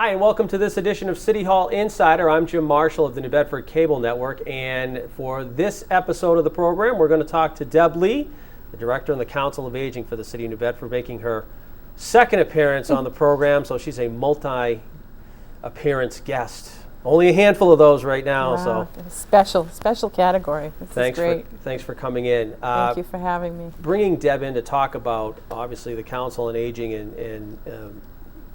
Hi, and welcome to this edition of City Hall Insider. I'm Jim Marshall of the New Bedford Cable Network, and for this episode of the program, we're going to talk to Deb Lee, the Director on the Council of Aging for the City of New Bedford, making her second appearance on the program, so she's a multi-appearance guest. Only a handful of those right now. Wow, so special category. This is great. Thanks for coming in. Thank you for having me. Bringing Deb in to talk about, obviously, the Council on Aging and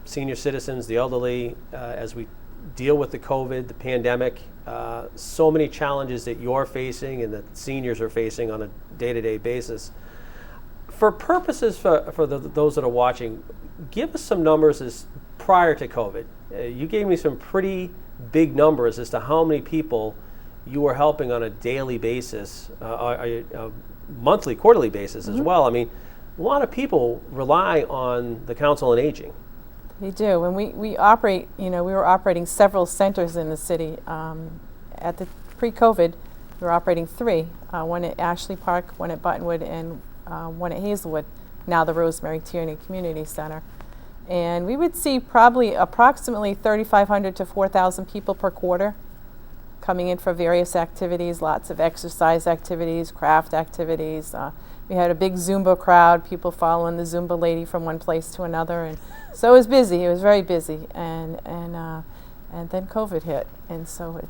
senior citizens, the elderly, as we deal with the COVID, the pandemic, so many challenges that you're facing and that seniors are facing on a day-to-day basis. For purposes for those that are watching, give us some numbers as prior to COVID. You gave me some pretty big numbers as to how many people you were helping on a daily basis, a monthly, quarterly basis as well. I mean, a lot of people rely on the Council on Aging. They do, and we operate, we were operating several centers in the city. At the pre-COVID, we were operating three, one at Ashley Park, one at Buttonwood, and one at Hazelwood, now the Rosemary Tierney Community Center. And we would see probably approximately 3,500 to 4,000 people per quarter coming in for various activities, lots of exercise activities, craft activities. We had a big Zumba crowd, people following the Zumba lady from one place to another, and so it was busy. It was very busy, and then COVID hit, and so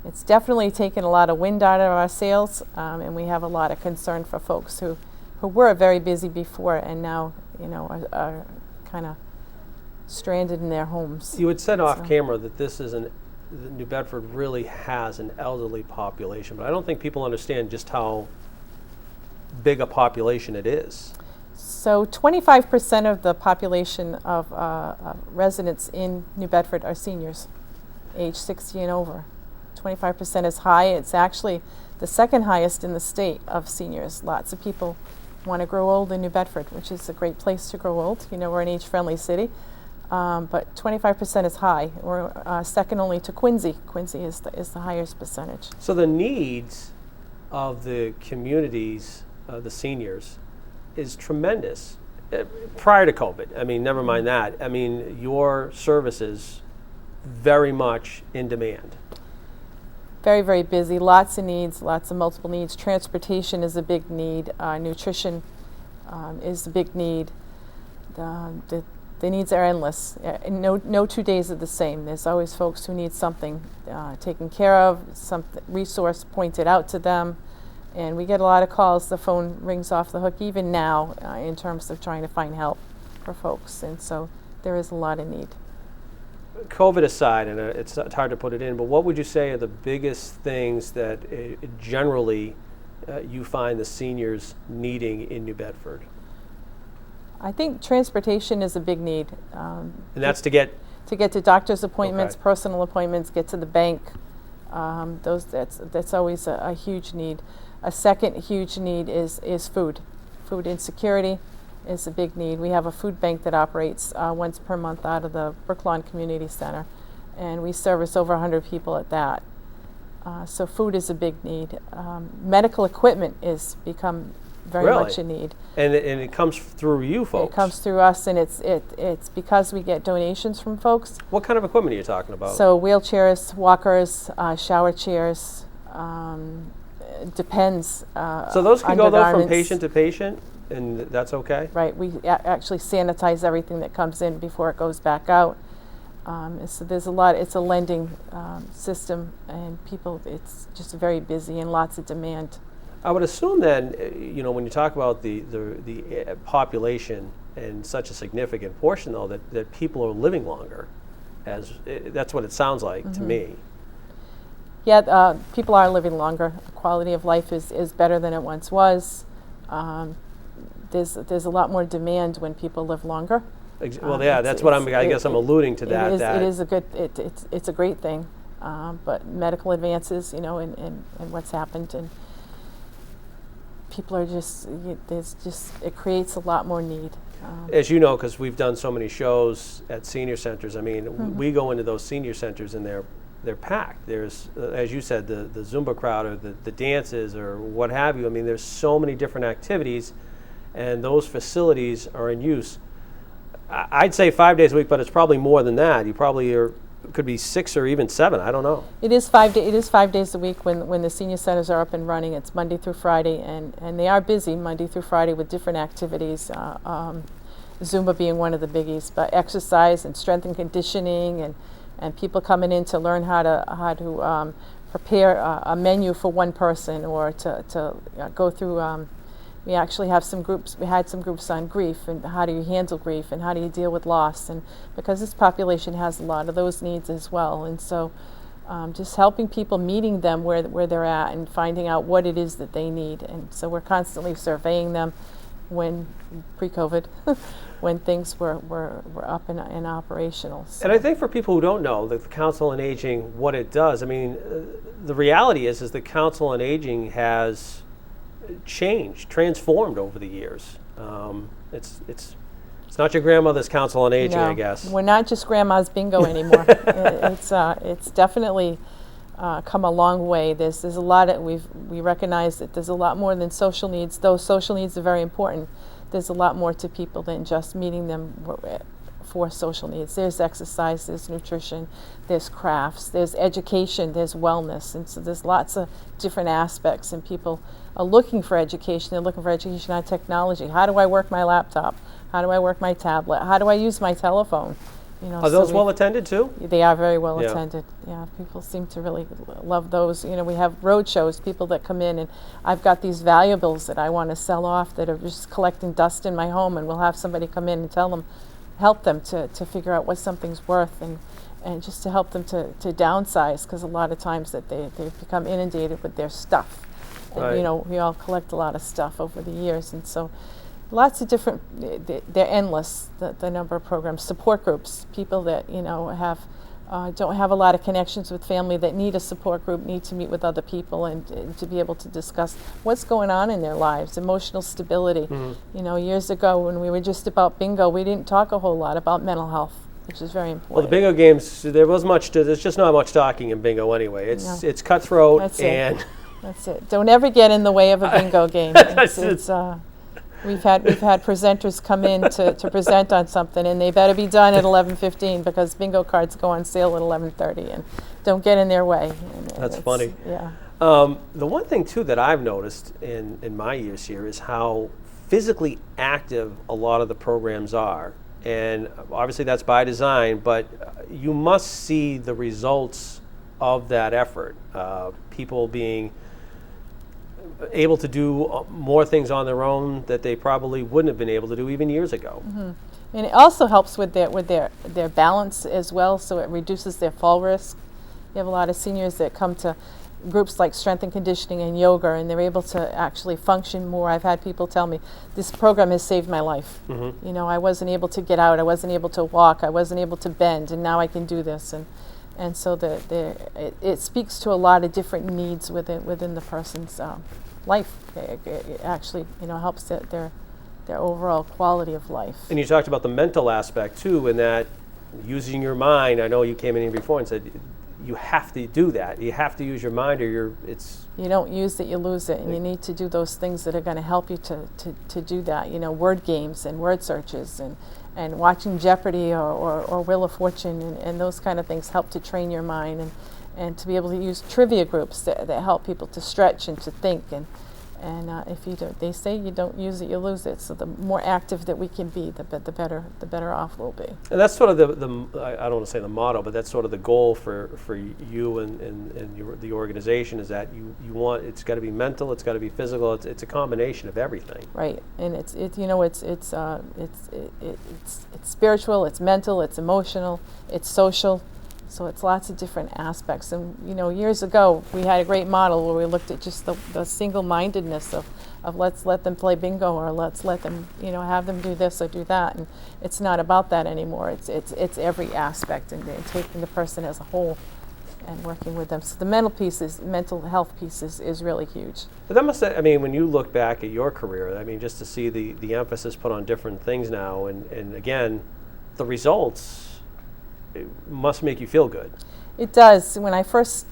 it's definitely taken a lot of wind out of our sails, and we have a lot of concern for folks who were very busy before and now are kind of stranded in their homes. You had said off camera that New Bedford really has an elderly population, but I don't think people understand just how big a population it is. So 25% of the population of residents in New Bedford are seniors, age 60 and over. 25% is high. It's actually the second highest in the state of seniors. Lots of people want to grow old in New Bedford, which is a great place to grow old. We're an age-friendly city, but 25% is high. We're second only to Quincy. Quincy is the highest percentage. So the needs of the communities, the seniors, is tremendous. Prior to COVID, I mean, never mind that. I mean, your services very much in demand. Very, very busy. Lots of needs, lots of multiple needs. Transportation is a big need. Nutrition is a big need. The needs are endless. No 2 days are the same. There's always folks who need something taken care of, some resource pointed out to them. And we get a lot of calls. The phone rings off the hook even now in terms of trying to find help for folks. And so there is a lot of need. COVID aside, and it's hard to put it in, but what would you say are the biggest things that generally you find the seniors needing in New Bedford? I think transportation is a big need. And that's to get to doctor's appointments, okay. Personal appointments, get to the bank. That's always a huge need. A second huge need is food. Food insecurity is a big need. We have a food bank that operates once per month out of the Brooklawn Community Center, and we service over 100 people at that. So food is a big need. Medical equipment is become very much a need. And it comes through you folks? It comes through us, and it's because we get donations from folks. What kind of equipment are you talking about? So wheelchairs, walkers, shower chairs, depends. So those can go though from patient to patient, and that's okay? Right. We actually sanitize everything that comes in before it goes back out. So there's a lot. It's a lending system, and people. It's just very busy and lots of demand. I would assume then, when you talk about the population and such a significant portion, though, that people are living longer, that's what it sounds like to me. Yeah, people are living longer. Quality of life is better than it once was. There's a lot more demand when people live longer. Well, yeah, that's what I guess I'm alluding to that. It is a good. It's a great thing, but medical advances, and what's happened, and people are it creates a lot more need. As you know, because we've done so many shows at senior centers. I mean, we go into those senior centers and they're packed. There's, as you said, the Zumba crowd or the dances or what have you. I mean, there's so many different activities, and those facilities are in use. I'd say 5 days a week, but it's probably more than that. You probably could be 6 or even 7. I don't know. It is 5 days. It is 5 days a week when the senior centers are up and running. It's Monday through Friday, and they are busy Monday through Friday with different activities. Zumba being one of the biggies, but exercise and strength and conditioning, and people coming in to learn how to prepare a menu for one person, or to go through. We actually have some groups. We had some groups on grief and how do you handle grief and how do you deal with loss, and because this population has a lot of those needs as well, and so just helping people, meeting them where they're at, and finding out what it is that they need, and so we're constantly surveying them. When pre-COVID, when things were up and operational. So. And I think for people who don't know the Council on Aging, what it does, I mean, the reality is the Council on Aging has changed, transformed over the years. It's not your grandmother's Council on Aging, No, I guess. We're not just grandma's bingo anymore. It's definitely come a long way. There's a lot of we recognize that there's a lot more than social needs. Though social needs are very important, there's a lot more to people than just meeting them for social needs. There's exercise, there's nutrition, there's crafts, there's education, there's wellness, and so there's lots of different aspects. And people are looking for education. They're looking for education on technology. How do I work my laptop? How do I work my tablet? How do I use my telephone? Are those well attended too? They are very well attended. Yeah, people seem to really love those. We have road shows, people that come in, and I've got these valuables that I want to sell off that are just collecting dust in my home, and we'll have somebody come in and help them to figure out what something's worth, and just to help them to downsize, because a lot of times that they become inundated with their stuff. And right. We all collect a lot of stuff over the years, and so lots of different, they're endless, the number of programs. Support groups, people that have don't have a lot of connections with family, that need a support group, need to meet with other people, and to be able to discuss what's going on in their lives. Emotional stability. Mm-hmm. Years ago when we were just about bingo, we didn't talk a whole lot about mental health, which is very important. Well, the bingo games, there's just not much talking in bingo anyway. It's cutthroat. That's and it. That's it. Don't ever get in the way of a bingo game. We've had presenters come in to present on something, and they better be done at 11:15, because bingo cards go on sale at 11:30, and don't get in their way. That's funny. Yeah. The one thing too that I've noticed in my years here is how physically active a lot of the programs are, and obviously that's by design, but you must see the results of that effort. People being able to do more things on their own that they probably wouldn't have been able to do even years ago. Mm-hmm. And it also helps with their balance as well, so it reduces their fall risk. You have a lot of seniors that come to groups like strength and conditioning and yoga, and they're able to actually function more. I've had people tell me, this program has saved my life. Mm-hmm. I wasn't able to get out, I wasn't able to walk, I wasn't able to bend, and now I can do this. And so it speaks to a lot of different needs within the person's life. It actually helps their overall quality of life. And you talked about the mental aspect too, in that using your mind. I know you came in here before and said you have to do that. You have to use your mind, or you don't use it, you lose it, and you need to do those things that are going to help you to do that. Word games and word searches and watching Jeopardy or Wheel of Fortune and those kind of things help to train your mind, and to be able to use trivia groups that help people to stretch and to think, and if you don't, they say you don't use it, you lose it. So the more active that we can be, the better off we'll be. And that's sort of the I don't want to say the motto, but that's sort of the goal for you and the organization, is that you want, it's got to be mental, it's got to be physical, it's a combination of everything. Right, and it's spiritual, it's mental, it's emotional, it's social. So it's lots of different aspects. And years ago we had a great model where we looked at just the single-mindedness of let's let them play bingo, or let's let them have them do this or do that. And it's not about that anymore. It's every aspect, and taking the person as a whole and working with them. So the mental health piece is really huge. But that must, when you look back at your career, just to see the emphasis put on different things now, and again, the results, it must make you feel good. It does. When I first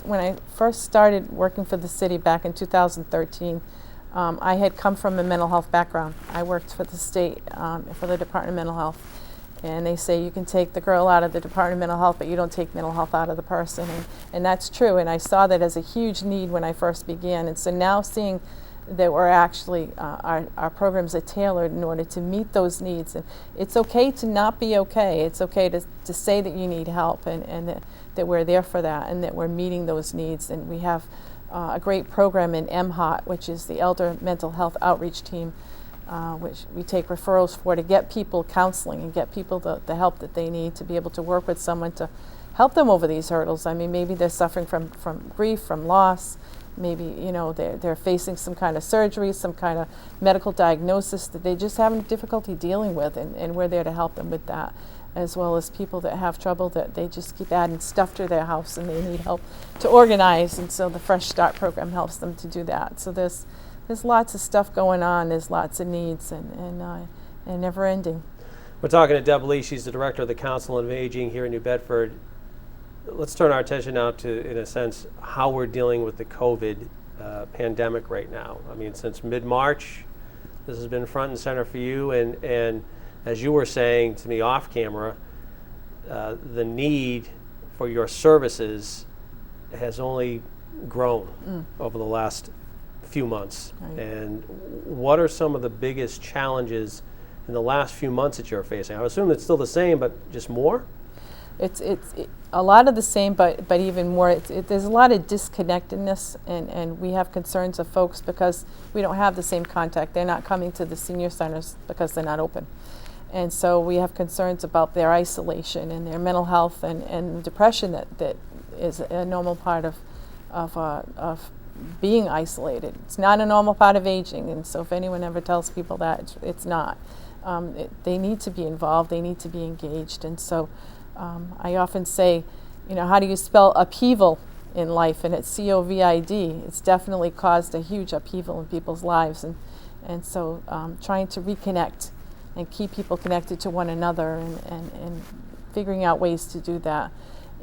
started working for the city back in 2013, I had come from a mental health background. I worked for the state, for the Department of Mental Health, And they say you can take the girl out of the Department of Mental Health, but you don't take mental health out of the person. And that's true. And I saw that as a huge need when I first began. And so now seeing that we're actually, our programs are tailored in order to meet those needs. And it's okay to not be okay. It's okay to say that you need help, and that we're there for that, and that we're meeting those needs. And we have a great program in MHOT, which is the Elder Mental Health Outreach Team, which we take referrals for to get people counseling and get people the help that they need to be able to work with someone to help them over these hurdles. I mean, maybe they're suffering from grief, from loss. Maybe, you know, they're facing some kind of surgery, some kind of medical diagnosis that they just having difficulty dealing with, and we're there to help them with that, as well as people that have trouble that they just keep adding stuff to their house and they need help to organize, and so the Fresh Start program helps them to do that. So there's lots of stuff going on, there's lots of needs, and never ending. We're talking to Deb Lee. She's the Director of the Council on Aging here in New Bedford. Let's turn our attention now to, in a sense, how we're dealing with the COVID pandemic right now. I mean, since mid-March, this has been front and center for you, and as you were saying to me off camera, the need for your services has only grown over the last few months. Right. And what are some of the biggest challenges in the last few months that you're facing? I assume it's still the same, but just more? It's a lot of the same, but even more. There's a lot of disconnectedness, and we have concerns of folks because we don't have the same contact. They're not coming to the senior centers because they're not open. And so we have concerns about their isolation and their mental health and depression that is a normal part of being isolated. It's not a normal part of aging, and so if anyone ever tells people that, it's not. They need to be involved, they need to be engaged, and so I often say, you know, how do you spell upheaval in life? And it's COVID. It's definitely caused a huge upheaval in people's lives, and so trying to reconnect and keep people connected to one another, and figuring out ways to do that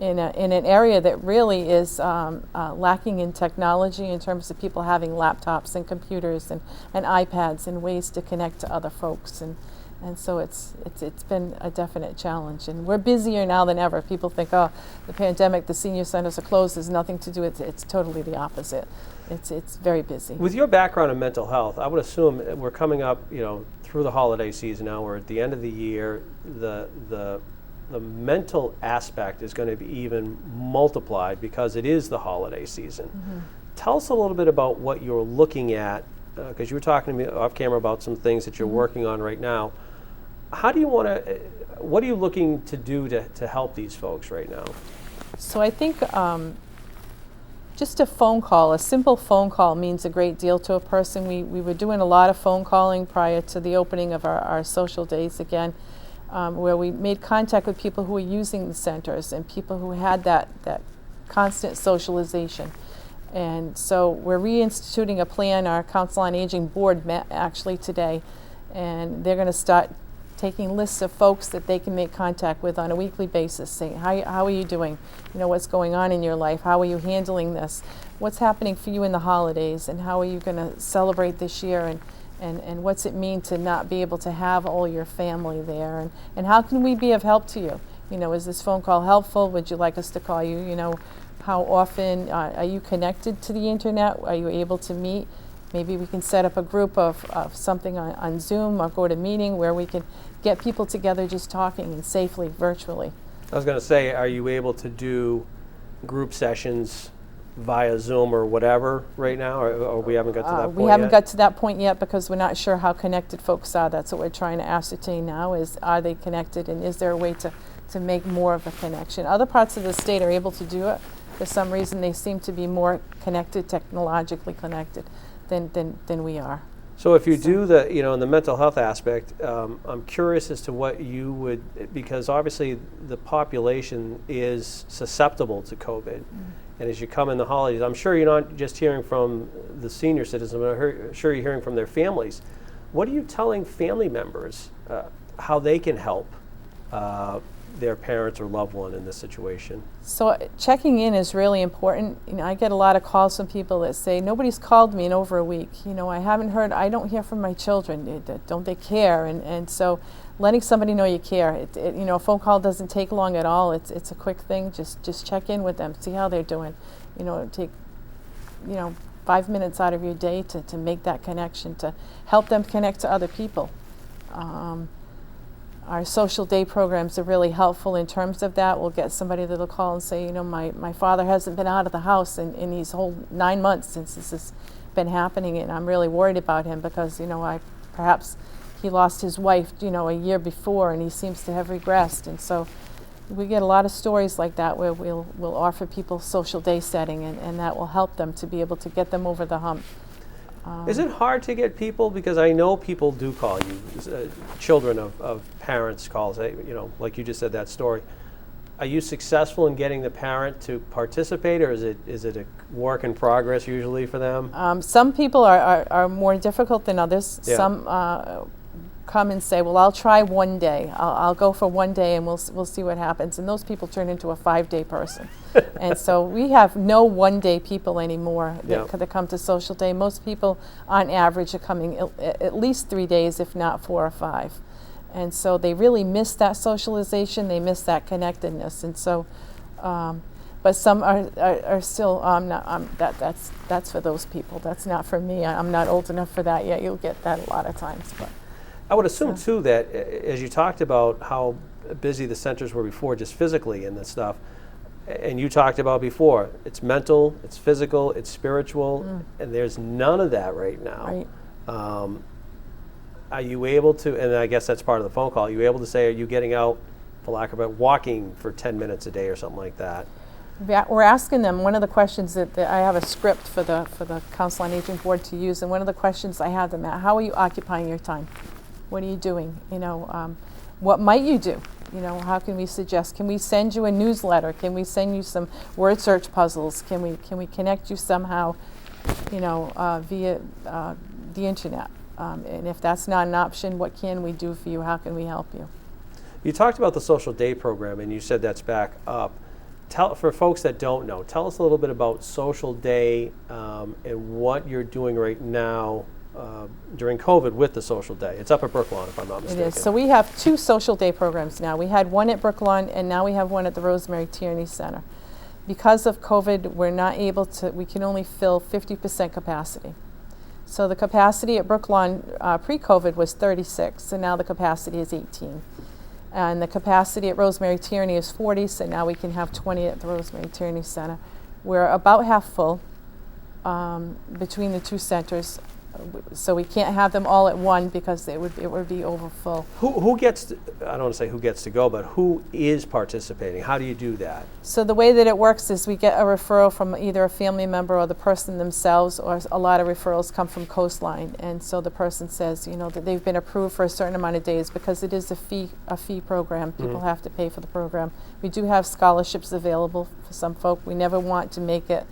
in an area that really is lacking in technology in terms of people having laptops and computers and iPads and ways to connect to other folks. And so it's been a definite challenge, and we're busier now than ever. People think, oh, the pandemic, the senior centers are closed, there's nothing to do. It's totally the opposite. It's very busy. With your background in mental health, I would assume we're coming up, you know, through the holiday season now. We're at the end of the year. The mental aspect is going to be even multiplied because it is the holiday season. Mm-hmm. Tell us a little bit about what you're looking at, because you were talking to me off camera about some things that you're working on right now. How do you want to, what are you looking to do to help these folks right now? So I think just a phone call, a simple phone call means a great deal to a person. We were doing a lot of phone calling prior to the opening of our social days again, where we made contact with people who were using the centers and people who had that constant socialization. And so we're reinstituting a plan. Our Council on Aging board met actually today, and they're going to start taking lists of folks that they can make contact with on a weekly basis, saying, how are you doing? You know, what's going on in your life? How are you handling this? What's happening for you in the holidays? And how are you going to celebrate this year? And what's it mean to not be able to have all your family there? And how can we be of help to you? You know, is this phone call helpful? Would you like us to call you? You know, how often are you connected to the internet? Are you able to meet? Maybe we can set up a group of something on Zoom or go to meeting where we can get people together just talking and safely virtually. I was going to say, are you able to do group sessions via Zoom or whatever right now, or we haven't got to that point yet? We haven't got to that point yet because we're not sure how connected folks are. That's what we're trying to ascertain now, is are they connected, and is there a way to make more of a connection? Other parts of the state are able to do it. For some reason, they seem to be more connected, technologically connected than we are. So if you do the, you know, in the mental health aspect, I'm curious as to what you would, because obviously the population is susceptible to COVID. And as you come in the holidays, I'm sure you're not just hearing from the senior citizens, but I'm sure you're hearing from their families. What are you telling family members how they can help their parents or loved one in this situation? So checking in is really important. I get a lot of calls from people that say, nobody's called me in over a week. I don't hear from my children. Don't they care? And so letting somebody know you care. A phone call doesn't take long at all. It's a quick thing. Just check in with them, see how they're doing. Take 5 minutes out of your day to make that connection, to help them connect to other people. Our social day programs are really helpful in terms of that. We'll get somebody that'll call and say, my father hasn't been out of the house in these whole 9 months since this has been happening, and I'm really worried about him because, perhaps he lost his wife, a year before, and he seems to have regressed. And so we get a lot of stories like that where we'll offer people social day setting, and that will help them to be able to get them over the hump. Is it hard to get people? Because I know people do call you, children of parents calls, like you just said that story. Are you successful in getting the parent to participate, or is it a work in progress usually for them? Some people are more difficult than others. Yeah. Some come and say, well, I'll try one day. I'll go for one day and we'll see what happens. And those people turn into a 5-day person. And so we have no one-day people anymore that come to social day. Most people on average are coming at least 3 days, if not 4 or 5. And so they really miss that socialization. They miss that connectedness. And so, but some are still, that's for those people. That's not for me. I'm not old enough for that yet. You'll get that a lot of times. But I would assume, too, that as you talked about how busy the centers were before, just physically and this stuff, and you talked about before, it's mental, it's physical, it's spiritual, and there's none of that right now. Right. Are you able to, and I guess that's part of the phone call, are you able to say, are you getting out, for lack of a walking for 10 minutes a day or something like that? We're asking them, one of the questions that I have a script for the Council on Aging Board to use, and one of the questions I have them at, how are you occupying your time? What are you doing? What might you do? How can we suggest? Can we send you a newsletter? Can we send you some word search puzzles? Can we connect you somehow, via the internet? And if that's not an option, what can we do for you? How can we help you? You talked about the social day program, and you said that's back up. For folks that don't know, tell us a little bit about social day and what you're doing right now during COVID with the social day. It's up at Brooklawn, if I'm not mistaken. It is. So we have 2 social day programs now. We had one at Brooklawn, and now we have one at the Rosemary Tierney Center. Because of COVID, we're not able to, we can only fill 50% capacity. So the capacity at Brooklawn pre-COVID was 36, and now the capacity is 18. And the capacity at Rosemary Tierney is 40, so now we can have 20 at the Rosemary Tierney Center. We're about half full between the 2 centers. So we can't have them all at one because it would be over full. Who gets to, I don't want to say who gets to go, but who is participating? How do you do that? So the way that it works is we get a referral from either a family member or the person themselves, or a lot of referrals come from Coastline. And so the person says, that they've been approved for a certain amount of days because it is a fee program. People have to pay for the program. We do have scholarships available for some folk. We never want to make it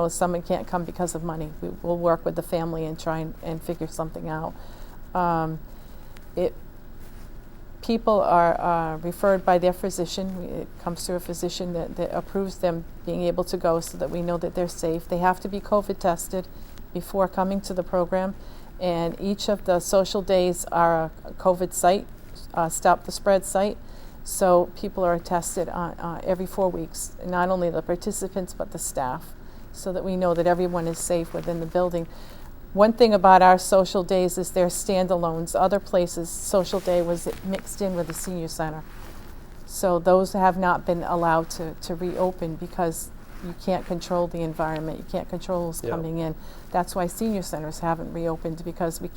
someone can't come because of money. We'll work with the family and try and figure something out. People are referred by their physician. It comes through a physician that approves them being able to go so that we know that they're safe. They have to be COVID tested before coming to the program. And each of the social days are a COVID site, Stop the Spread site. So people are tested every 4 weeks, not only the participants but the staff, so that we know that everyone is safe within the building. One thing about our social days is they're standalones. Other places, social day was mixed in with the senior center. So those have not been allowed to reopen because you can't control the environment. You can't control who's coming in. That's why senior centers haven't reopened, because we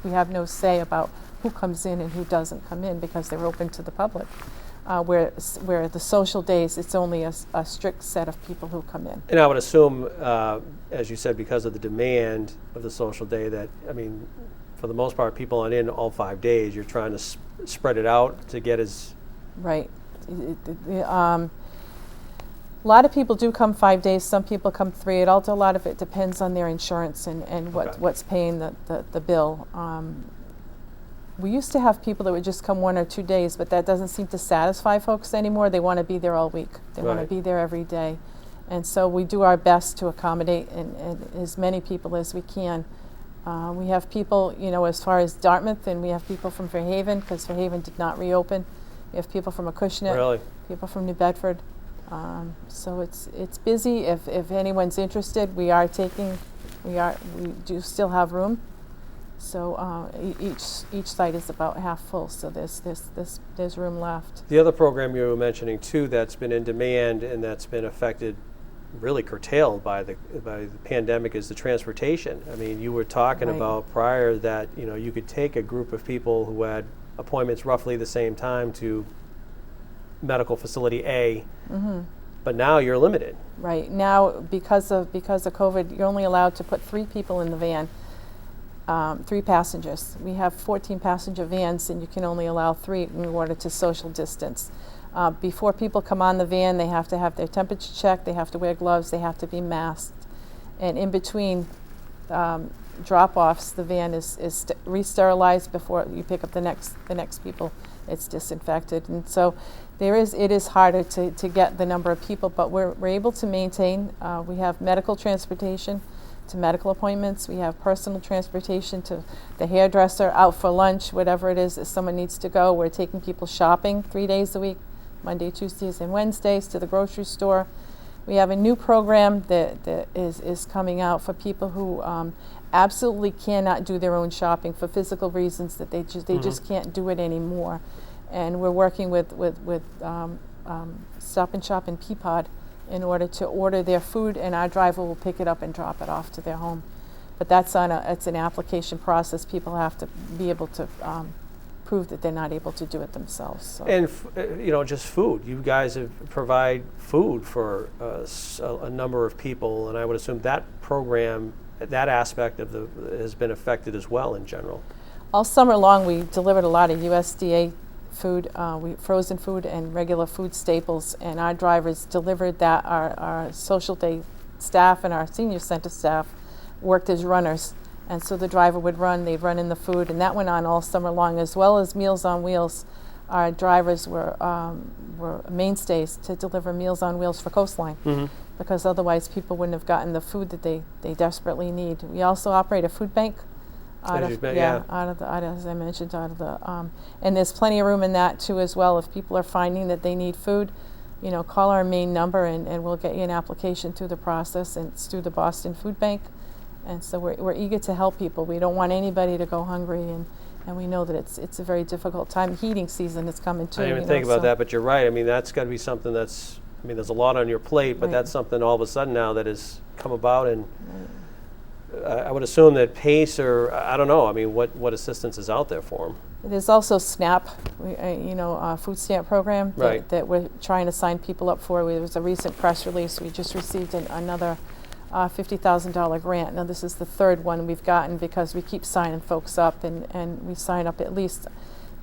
have no say about who comes in and who doesn't come in because they're open to the public. Where the social days, it's only a strict set of people who come in. And I would assume, as you said, because of the demand of the social day, that, for the most part, people aren't in all 5 days. You're trying to spread it out to get as... Right. A lot of people do come 5 days. Some people come 3. A lot of it depends on their insurance and what's paying the bill. we used to have people that would just come 1 or 2 days, but that doesn't seem to satisfy folks anymore. They want to be there all week. They want to Right. be there every day. And so we do our best to accommodate and as many people as we can. We have people, as far as Dartmouth, and we have people from Fairhaven, because Fairhaven did not reopen. We have people from Acushnet, Really? people from New Bedford. So it's busy. If anyone's interested, we do still have room. So each site is about half full. So there's room left. The other program you were mentioning too that's been in demand and that's been affected, really curtailed by the pandemic, is the transportation. I mean, you were talking Right. about prior that you could take a group of people who had appointments roughly the same time to medical facility A, but now you're limited. Right now, because of COVID, you're only allowed to put 3 people in the van, 3 passengers. We have 14 passenger vans, and you can only allow 3 in order to social distance. Before people come on the van, they have to have their temperature checked, they have to wear gloves, they have to be masked. And in between drop-offs, the van is re-sterilized before you pick up the next people. It's disinfected. And so it is harder to get the number of people, but we're able to maintain. We have medical transportation to medical appointments. We have personal transportation to the hairdresser, out for lunch, whatever it is that someone needs to go. We're taking people shopping 3 days a week, Monday, Tuesdays, and Wednesdays, to the grocery store. We have a new program that is coming out for people who absolutely cannot do their own shopping for physical reasons, that they just can't do it anymore. And we're working with Stop and Shop and Peapod in order to order their food, and our driver will pick it up and drop it off to their home. But it's an application process. People have to be able to prove that they're not able to do it themselves. So. And just food. You guys provide food for a number of people, and I would assume that program, that aspect of has been affected as well in general. All summer long, we delivered a lot of USDA food, frozen food and regular food staples, and our drivers delivered that. Our social day staff and our senior center staff worked as runners, and so the driver would run, they'd run in the food, and that went on all summer long, as well as Meals on Wheels. Our drivers were mainstays to deliver Meals on Wheels for Coastline, because otherwise people wouldn't have gotten the food that they desperately need. We also operate a food bank. As I mentioned, and there's plenty of room in that too as well. If people are finding that they need food, call our main number and we'll get you an application through the process, and it's through the Boston Food Bank. And so we're eager to help people. We don't want anybody to go hungry, and we know that it's a very difficult time. Heating season is coming too. I didn't even think about that, but you're right. I mean, that's got to be something that's, there's a lot on your plate, but that's something all of a sudden now that has come about, and I would assume that PACE, or I don't know, what assistance is out there for them? There's also SNAP, a food stamp program that we're trying to sign people up for. There was a recent press release. We just received another $50,000 grant. Now this is the 3rd one we've gotten, because we keep signing folks up, and we sign up at least,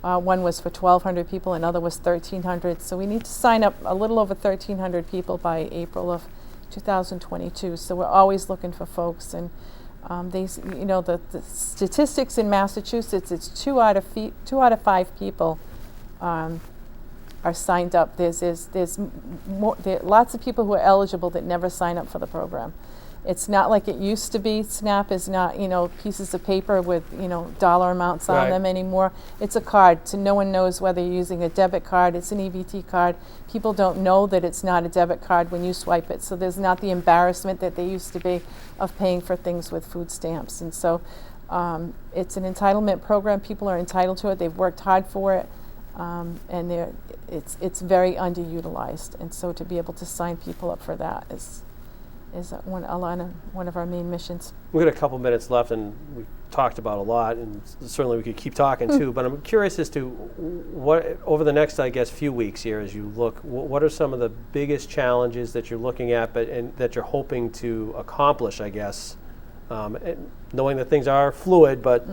one was for 1,200 people, another was 1,300. So we need to sign up a little over 1,300 people by April of 2022. So we're always looking for folks, and the statistics in Massachusetts, it's 2 out of 5 people are signed up. There's lots of people who are eligible that never sign up for the program. It's not like it used to be. SNAP is not, pieces of paper with, dollar amounts on them anymore. It's a card, so no one knows whether you're using a debit card. It's an EBT card. People don't know that it's not a debit card when you swipe it, so there's not the embarrassment that there used to be of paying for things with food stamps. And so it's an entitlement program. People are entitled to it. They've worked hard for it, and it's very underutilized. And so to be able to sign people up for that is one of our main missions. We've got a couple minutes left, and we've talked about a lot, and certainly we could keep talking too, but I'm curious as to what, over the next, few weeks here, as you look, what are some of the biggest challenges that you're looking at, and that you're hoping to accomplish, knowing that things are fluid, but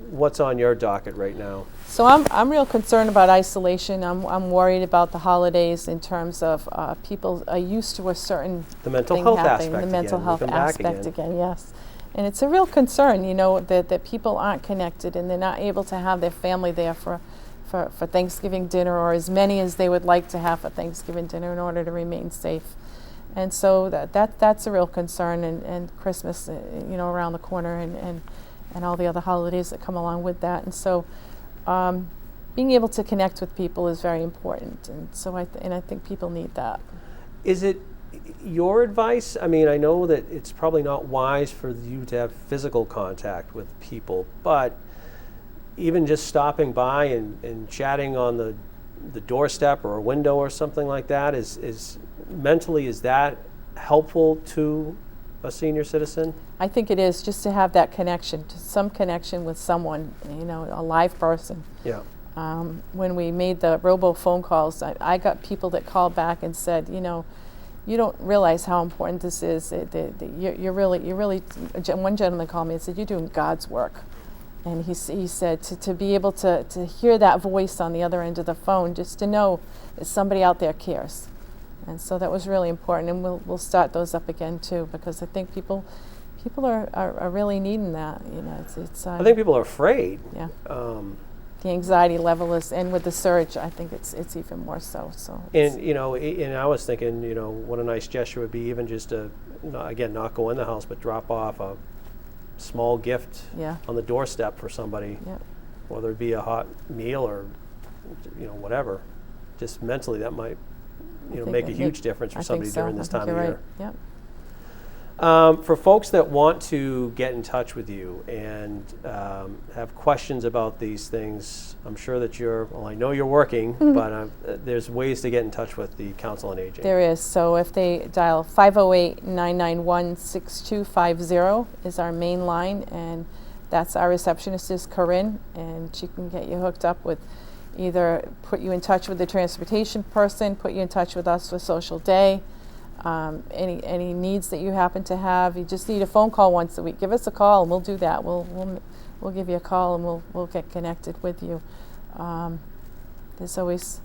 what's on your docket right now? So I'm real concerned about isolation. I'm worried about the holidays in terms of people are used to a certain the mental thing health happening. aspect The mental again. health aspect again, yes. And it's a real concern, you know, that people aren't connected and they're not able to have their family there for Thanksgiving dinner, or as many as they would like to have for Thanksgiving dinner in order to remain safe. And so that's a real concern, and Christmas, you know, around the corner, and all the other holidays that come along with that. And so being able to connect with people is very important, and so I think people need that. Is it your advice? I mean, I know that it's probably not wise for you to have physical contact with people, but even just stopping by and chatting on the doorstep or a window or something like that, is mentally, is that helpful to a senior citizen? I think it is, just to have that connection, to some connection with someone, you know, a live person. Yeah. When we made the robo phone calls, I got people that called back and said, you know, you don't realize how important this is. You're really, one gentleman called me and said, you're doing God's work. And he said to be able to hear that voice on the other end of the phone, just to know that somebody out there cares. And so that was really important, and we'll start those up again too, because I think people are really needing that. You know, it's I think people are afraid. Yeah. The anxiety level is, and with the surge, I think it's even more so. And you know, and I was thinking, you know, what a nice gesture would be, even just to, again, not go in the house, but drop off a small gift on the doorstep for somebody, whether it be a hot meal or, you know, whatever. Just mentally, that might, you know, make a huge difference for somebody during this time of year. Yep. For folks that want to get in touch with you and have questions about these things, I'm sure that I know you're working, but there's ways to get in touch with the Council on Aging. There is. So if they dial 508-991-6250 is our main line, and that's our receptionist is Corinne, and she can get you hooked up with, either put you in touch with the transportation person, put you in touch with us for Social Day. Any needs that you happen to have, you just need a phone call once a week. Give us a call and we'll do that. We'll give you a call and we'll get connected with you. There's always.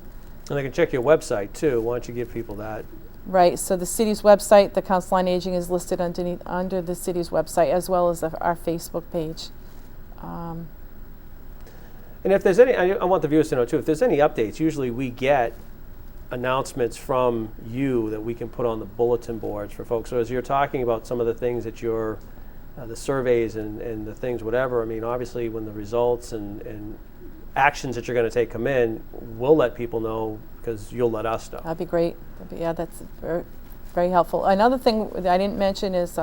And they can check your website too. Why don't you give people that? Right. So the city's website, the Council on Aging, is listed under the city's website, as well as our Facebook page. And if there's any, I want the viewers to know too, if there's any updates, usually we get announcements from you that we can put on the bulletin boards for folks. So as you're talking about some of the things that you're, the surveys and the things, whatever, I mean, obviously when the results and actions that you're going to take come in, we'll let people know, because you'll let us know. That'd be great. That's very, very helpful. Another thing that I didn't mention is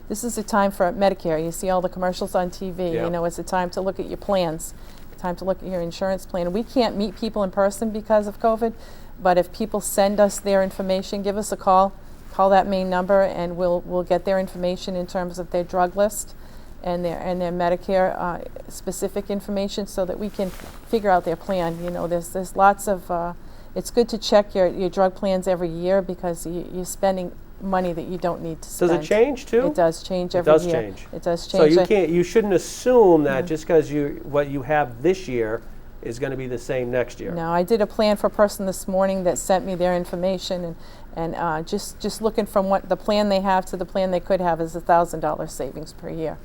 this is a time for Medicare. You see all the commercials on TV. You know, it's a time to look at your plans, time to look at your insurance plan. We can't meet people in person because of COVID, but if people send us their information, give us a call that main number, and we'll get their information in terms of their drug list and their Medicare specific information, so that we can figure out their plan. You know, there's lots of. It's good to check your drug plans every year, because you're spending money that you don't need to spend. Does it change too? It does change every year. It does change. So you shouldn't assume that just because what you have this year is going to be the same next year. No, I did a plan for a person this morning that sent me their information, and just looking from what the plan they have to the plan they could have is $1,000 savings per year.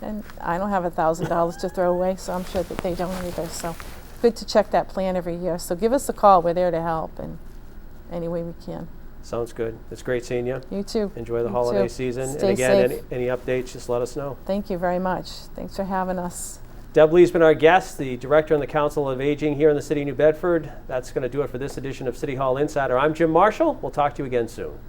And I don't have $1,000 to throw away, so I'm sure that they don't either. So good to check that plan every year. So give us a call. We're there to help in any way we can. Sounds good. It's great seeing you. You too. Enjoy the holiday season. Stay and again, safe. Any updates, just let us know. Thank you very much. Thanks for having us. Deb Lee's been our guest, the Director on the Council of Aging here in the City of New Bedford. That's going to do it for this edition of City Hall Insider. I'm Jim Marshall. We'll talk to you again soon.